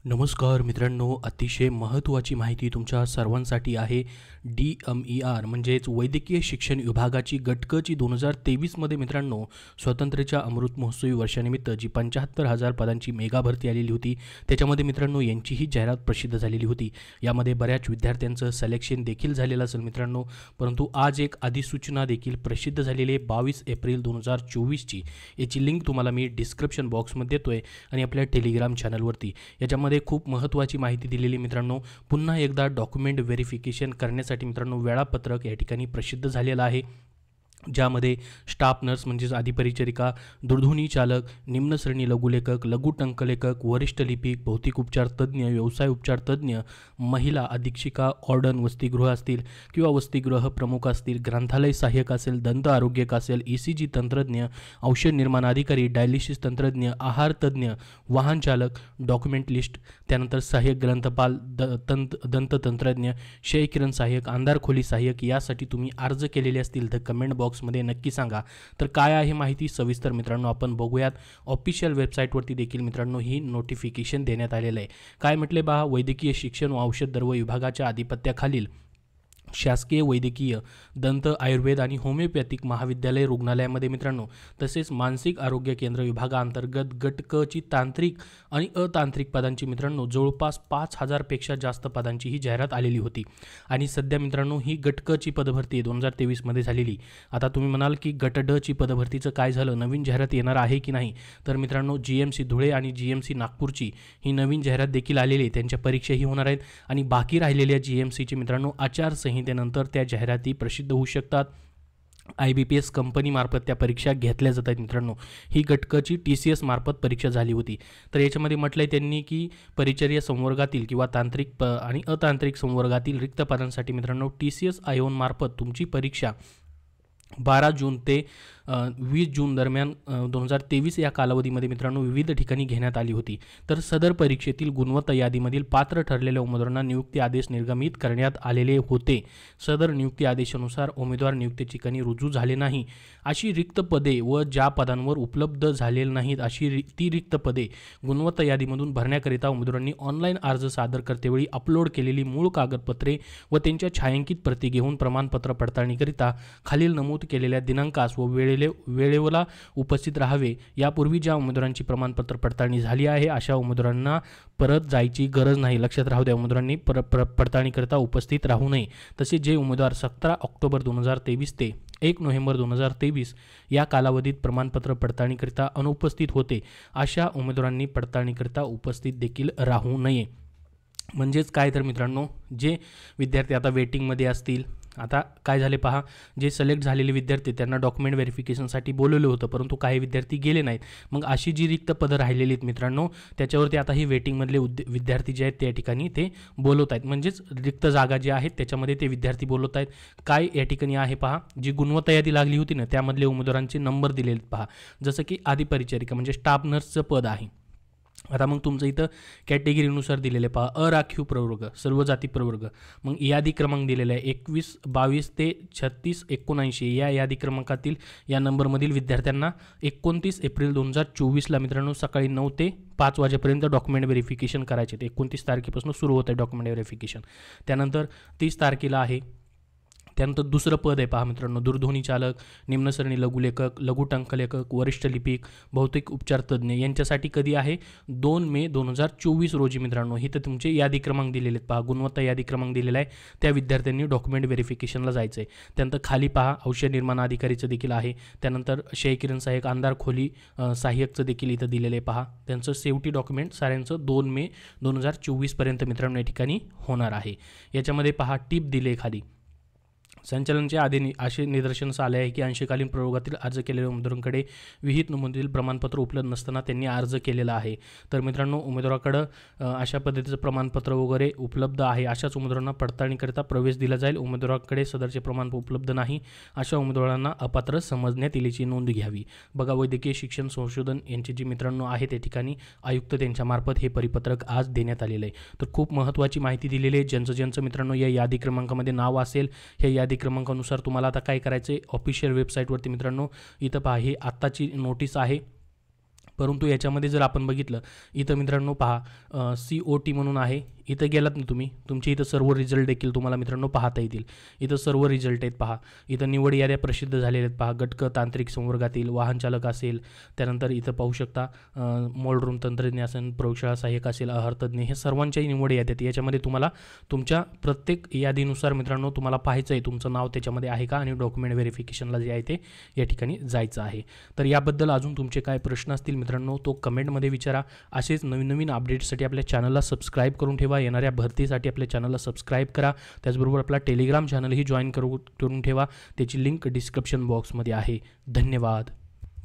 नमस्कार मित्रांनो, अतिशय महत्त्वाची माहिती तुमच्या सर्वांसाठी आहे. DMER म्हणजेच वैद्यकीय शिक्षण विभागाची गट क ची 2023मध्ये मित्रांनो स्वातंत्र्याच्या अमृत महोत्सवी वर्षानिमित्त जी 75,000 पदांची मेगा भरती आलेली होती, त्याच्यामध्ये मित्रांनो यांचीही जाहिरात प्रसिद्ध झालेली होती. यामध्ये बऱ्याच विद्यार्थ्यांचं सिलेक्शन देखील झालेलं असेल मित्रांनो, परंतु आज एक अधिसूचना देखील प्रसिद्ध झालेली आहे 22 एप्रिल 2024ची. याची लिंक तुम्हाला मी डिस्क्रिप्शन बॉक्समध्ये देतोय आणि आपल्या टेलिग्राम चॅनलवरती. याच्यामध्ये खूप महत्त्वाची माहिती दिलेली मित्रांनो. पुन्हा एकदा डॉक्युमेंट व्हेरिफिकेशन करण्यासाठी मित्रांनो वेळापत्रक या ठिकाणी प्रसिद्ध झालेलं आहे, ज्यामध्ये स्टाफ नर्स म्हणजेच अधिपरिचारिका, दूरध्वनी चालक, निम्न श्रेणी लघुलेखक, लघु टंकलेखक, वरिष्ठ लिपिक, भौतिक उपचार तज्ज्ञ, व्यवसाय उपचार तज्ज्ञ, महिला अधीक्षिका, ऑर्डन वसतिगृह असतील किंवा वसतिगृह प्रमुख असतील, ग्रंथालय सहाय्यक असेल, दंत आरोग्यक असेल, ECG तंत्रज्ञ, औषध निर्माण अधिकारी, डायलिसिस तंत्रज्ञ, आहार तज्ज्ञ, वाहन चालक, डॉक्युमेंट लिस्ट, त्यानंतर सहाय्यक ग्रंथपाल, दंततंत्रज्ञ, क्षयकिरण सहाय्यक, अंधार खोली सहाय्यक यासाठी तुम्ही अर्ज केलेले असतील तर कमेंट बॉक्समध्ये नक्की सांगा. तर काय आहे माहिती सविस्तर मित्रांनो आपण बघूयात. ऑफिशियल वेबसाईटवरती देखील मित्रांनो ही नोटिफिकेशन देण्यात आलेलं आहे. काय म्हटले पहा, वैद्यकीय शिक्षण व औषध द्रव्य विभागाच्या अधिपत्याखालील शासकीय वैद्यकीय, दंत, आयुर्वेद आणि होमिओपॅथिक महाविद्यालय रुग्णालयामध्ये मित्रांनो तसेच मानसिक आरोग्य केंद्र विभागाअंतर्गत गट क ची तांत्रिक आणि अतांत्रिक पदांची मित्रांनो जवळपास 5,000 पेक्षा जास्त पदांची ही जाहिरात आलेली होती. आणि सध्या मित्रांनो ही गट क ची पदभरती 2023मध्ये झालेली. आता तुम्ही म्हणाल की गट ड ची पदभरतीचं काय झालं, नवीन जाहिरात येणार आहे की नाही? तर मित्रांनो GMC धुळे आणि GMC नागपूरची ही नवीन जाहिरात देखील आलेली आहे. त्यांच्या परीक्षाही होणार आहेत आणि बाकी राहिलेल्या GMCची मित्रांनो आचारसंहितेनंतर त्या जाहिराती प्रसिद्ध होऊ शकतात. IBPS कंपनीमार्फत त्या परीक्षा घेतल्या जात आहेत मित्रांनो. ही गट क ची TCS मार्फत परीक्षा झाली होती. तर याच्यामध्ये म्हटलं आहे त्यांनी की परिचर्या संवर्गातील किंवा तांत्रिक आणि अतांत्रिक संवर्गातील रिक्त पदांसाठी मित्रांनो TCS आयोन मार्फत तुमची परीक्षा 12 जून ते 20 जून दरम्यान 2023 या कालावधीमध्ये मित्रांनो विविध ठिकाणी घेण्यात आली होती. तर सदर परीक्षेतील गुणवत्ता यादीमधील पात्र ठरलेल्या उमेदवारांना नियुक्ती आदेश निर्गमित करण्यात आलेले होते. सदर नियुक्ती आदेशानुसार उमेदवार नियुक्ती ठिकाणी रुजू झाले नाही अशी रिक्त पदे व ज्या पदांवर उपलब्ध झालेले नाहीत अशी ती रिक्त पदे गुणवत्ता यादीमधून भरण्याकरिता उमेदवारांनी ऑनलाईन अर्ज सादर करतेवेळी अपलोड केलेली मूळ कागदपत्रे व त्यांच्या छायांकित प्रती घेऊन प्रमाणपत्र पडताळणीकरिता खालील नमूद केलेल्या दिनांकास व वेळेला उपस्थित राहावे. यापूर्वी ज्या उमेदवारांची प्रमाणपत्र पडताळणी झाली आहे अशा उमेदवारांना परत जायची गरज नाही. लक्षात राहू द्या, उमेदवारांनी पडताळणीकरिता उपस्थित राहू नये. तसेच जे उमेदवार 17 ऑक्टोबर 2023 ते 1 नोव्हेंबर 2023 या कालावधीत प्रमाणपत्र पडताळणीकरिता अनुपस्थित होते अशा उमेदवारांनी पडताळणीकरिता उपस्थित देखील राहू नये. म्हणजेच काय तर मित्रांनो, जे विद्यार्थी आता वेटिंगमध्ये असतील, आता काय झाले पहा, जे सिलेक्ट झालेले विद्यार्थी त्यांना डॉक्युमेंट व्हेरिफिकेशनसाठी बोलवलं होतं परंतु काही विद्यार्थी गेले नाहीत. मग अशी जी रिक्त पदं राहिलेली आहेत मित्रांनो त्याच्यावरती आता ही वेटिंगमधले विद्यार्थी जे आहेत त्या ठिकाणी ते बोलवत आहेत. म्हणजेच रिक्त जागा जी आहेत त्याच्यामध्ये ते विद्यार्थी बोलवत आहेत. काय या ठिकाणी आहे पहा, जी गुणवत्ता यादी लागली होती ना त्यामधले उमेदवारांचे नंबर दिलेले पहा. जसं की अधिपरिचारिका म्हणजे स्टाफ नर्सचं पद आहे. आता मग तुमचं इथं कॅटेगरीनुसार दिलेलं आहे पहा, अराखीव प्रवर्ग, सर्व जाती प्रवर्ग. मग यादी क्रमांक दिलेला आहे 21, 22 ते 36, 79 या यादी क्रमांकातील या नंबरमधील विद्यार्थ्यांना 29 एप्रिल 2024ला मित्रांनो सकाळी 9 ते 5 वाजेपर्यंत डॉक्युमेंट व्हेरिफिकेशन करायचे. 29 तारखेपासून सुरू होतं आहे डॉक्युमेंट व्हेरिफिकेशन. त्यानंतर 30 तारखेला आहे. त्यानंतर दुसरं पद आहे पहा मित्रांनो, दूरध्वनी चालक, निम्न श्रेणी लघुलेखक, लघु टंकलेखक, वरिष्ठ लिपिक, भौतिक उपचार तज्ज्ञ यांच्यासाठी कधी आहे 2 मे 2024 रोजी मित्रांनो. ही तर तुमचे यादी क्रमांक दिलेले आहेत पहा, गुणवत्ता यादी क्रमांक दिलेला आहे. त्या विद्यार्थ्यांनी डॉक्युमेंट व्हेरिफिकेशनला जायचं आहे. त्यानंतर खाली पहा औषध निर्माण अधिकारीचं देखील आहे. त्यानंतर क्षयकिरण सहाय्यक, अंधार खोली सहाय्यकचं देखील इथं दिलेलं आहे पहा. त्यांचं सेफ्टी डॉक्युमेंट साऱ्यांचं 2 मे 2024पर्यंत मित्रांनो या ठिकाणी होणार आहे. याच्यामध्ये पहा टिप दिले खाली. संचलनाच्या आधी असे निदर्शनास आले आहे की अंशकालीन प्रयोगातील अर्ज केलेल्या उमेदवारांकडे विहित नमुन्यातील प्रमाणपत्र उपलब्ध नसताना त्यांनी अर्ज केलेला आहे. तर मित्रांनो उमेदवाराकडं अशा पद्धतीचं प्रमाणपत्र वगैरे उपलब्ध आहे अशाच उमेदवारांना पडताळणीकरिता प्रवेश दिला जाईल. उमेदवाराकडे सदरचे प्रमाणपत्र उपलब्ध नाही अशा उमेदवारांना अपात्र समजण्यात येण्याची नोंद घ्यावी. बघा, वैद्यकीय शिक्षण संशोधन यांचे जे मित्रांनो आहे त्या ठिकाणी आयुक्त त्यांच्यामार्फत हे परिपत्रक आज देण्यात आलेलं आहे. तर खूप महत्त्वाची माहिती दिलेली आहे. ज्यांचं मित्रांनो या यादी क्रमांकामध्ये नाव असेल ह्या यादी क्रमांकानुसार तुम्हाला आता काय करायचं आहे, ऑफिशियल वेबसाईटवरती मित्रांनो इथं पहा ही आत्ताची नोटीस आहे परंतु याच्यामध्ये जर आपण बघितलं इथं मित्रांनो पहा COT म्हणून आहे. इथं गेलात ना तुम्ही, तुमचे इथं सर्व रिझल्ट देखील तुम्हाला मित्रांनो पाहता येतील. इथं सर्व रिझल्ट आहेत पहा. इथं निवड याद्या प्रसिद्ध झालेल्या आहेत पहा. गटक तांत्रिक संवर्गातील वाहन चालक असेल, त्यानंतर इथं पाहू शकता मोलरूम तंत्रज्ञ असेल, प्रयोगशाळा सहाय्यक असेल, आहारतज्ञ, हे सर्वांच्याही निवड याद्या आहेत. याच्यामध्ये तुम्हाला तुमच्या प्रत्येक यादीनुसार मित्रांनो तुम्हाला पाहायचं आहे तुमचं नाव त्याच्यामध्ये आहे का, आणि डॉक्युमेंट व्हेरिफिकेशनला जे आहे ते या ठिकाणी जायचं आहे. तर याबद्दल अजून तुमचे काय प्रश्न असतील मित्रांनो तो कमेंटमध्ये विचारा. असेच नवीन नवीन अपडेट्ससाठी आपल्या चॅनलला सबस्क्राईब करून ठेवा. येणाऱ्या भरतीसाठी आपल्या चॅनलला सबस्क्राईब करा. त्याचबरोबर आपला टेलिग्राम चॅनलही जॉईन करून ठेवा. त्याची लिंक डिस्क्रिप्शन बॉक्समध्ये आहे. धन्यवाद.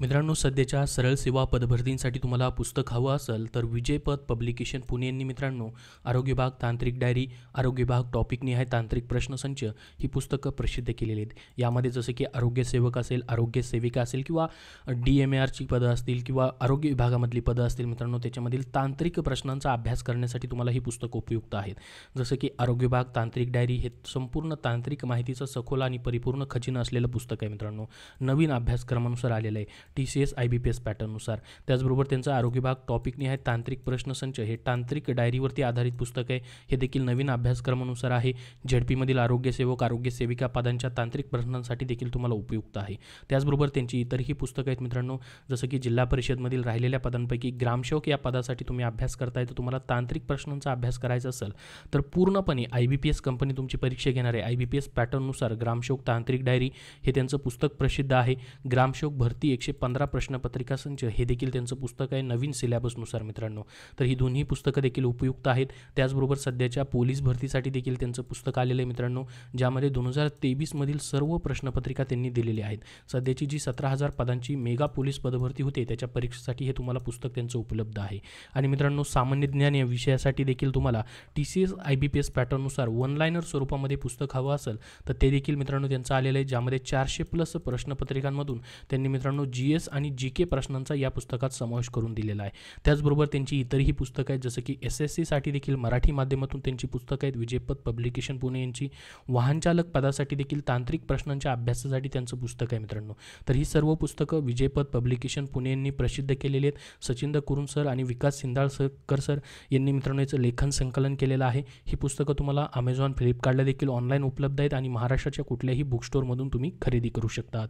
मित्रांनो, सध्याच्या सरळ सेवा पदभरतींसाठी तुम्हाला पुस्तक हवं असेल तर विजयपथ पब्लिकेशन पुणे यांनी मित्रांनो आरोग्य विभाग तांत्रिक डायरी, आरोग्य विभाग टॉपिकनिहाय तांत्रिक प्रश्नसंच ही पुस्तकं प्रसिद्ध केलेली आहेत. यामध्ये जसं की आरोग्य सेवक असेल, आरोग्य सेविका असेल, किंवा DMARची पदं असतील, किंवा आरोग्य विभागामधली पदं असतील मित्रांनो, त्याच्यामधील तांत्रिक प्रश्नांचा अभ्यास करण्यासाठी तुम्हाला ही पुस्तक उपयुक्त आहेत. जसं की आरोग्य विभाग तांत्रिक डायरी हे संपूर्ण तांत्रिक माहितीचं सखोल आणि परिपूर्ण खजिना असलेलं पुस्तक आहे मित्रांनो. नवीन अभ्यासक्रमानुसार आलेलं आहे, TCS IBPS पॅटर्ननुसार. त्याचबरोबर त्यांचा आरोग्य विभाग टॉपिकनिहाय तांत्रिक प्रश्नसंच हे तांत्रिक डायरीवरती आधारित पुस्तक आहे. हे देखील नवीन अभ्यासक्रमानुसार आहे. झेडपीमधील आरोग्य सेवक, आरोग्य सेविका पदांच्या तांत्रिक प्रश्नांसाठी देखील तुम्हाला उपयुक्त आहे. त्याचबरोबर त्यांची इतरही पुस्तकं आहेत मित्रांनो, जसं की जिल्हा परिषदमधील राहिलेल्या पदांपैकी ग्रामसेवक या पदासाठी तुम्ही अभ्यास करताय, तर तुम्हाला तांत्रिक प्रश्नांचा अभ्यास करायचा असेल तर पूर्णपणे IBPS कंपनी तुमची परीक्षा घेणार आहे. IBPS पॅटर्ननुसार ग्रामसेवक तांत्रिक डायरी हे त्यांचं पुस्तक प्रसिद्ध आहे. ग्रामसेवक भरती 115 प्रश्नपत्रिका संच हे देखील त्यांचं पुस्तक आहे नवीन सिलेबसनुसार मित्रांनो. तर ही दोन्ही पुस्तकं देखील उपयुक्त आहेत. त्याचबरोबर सध्याच्या पोलीस भरतीसाठी देखील त्यांचं पुस्तक आलेलं आहे मित्रांनो, ज्यामध्ये 2023 मधील सर्व प्रश्नपत्रिका त्यांनी दिलेली आहेत. सध्याची जी 17,000 पदांची मेगा पोलीस पदभरती होते त्याच्या परीक्षेसाठी हे तुम्हाला पुस्तक त्यांचं उपलब्ध आहे. आणि मित्रांनो, सामान्य ज्ञान या विषयासाठी देखील तुम्हाला TCS IBPS पॅटर्ननुसार वन लायनर स्वरूपामध्ये पुस्तक हवं असेल तर ते देखील मित्रांनो त्यांचं आलेलं आहे, ज्यामध्ये 400+ प्रश्नपत्रिकांमधून त्यांनी मित्रांनो GS आणि GK प्रश्नांचा या पुस्तकात समावेश करून दिलेला आहे. त्याचबरोबर त्यांची इतरही पुस्तकं आहेत, जसं की SSC साठी देखील मराठी माध्यमातून त्यांची पुस्तकं आहेत. विजयपथ पब्लिकेशन पुणे यांची वाहन चालक पदासाठी देखील तांत्रिक प्रश्नांच्या अभ्यासासाठी त्यांचं पुस्तक आहे मित्रांनो. तर ही सर्व पुस्तकं विजयपथ पब्लिकेशन पुणे यांनी प्रसिद्ध केलेली आहेत. सचिन कुरुन सर आणि विकास सिंधाळकर सर यांनी मित्रांनो याचं लेखन संकलन केलेलं आहे. ही पुस्तकं तुम्हाला Amazon, फ्लिपकार्टला देखील ऑनलाईन उपलब्ध आहेत आणि महाराष्ट्राच्या कुठल्याही बुक स्टोअरमधून तुम्ही खरेदी करू शकतात.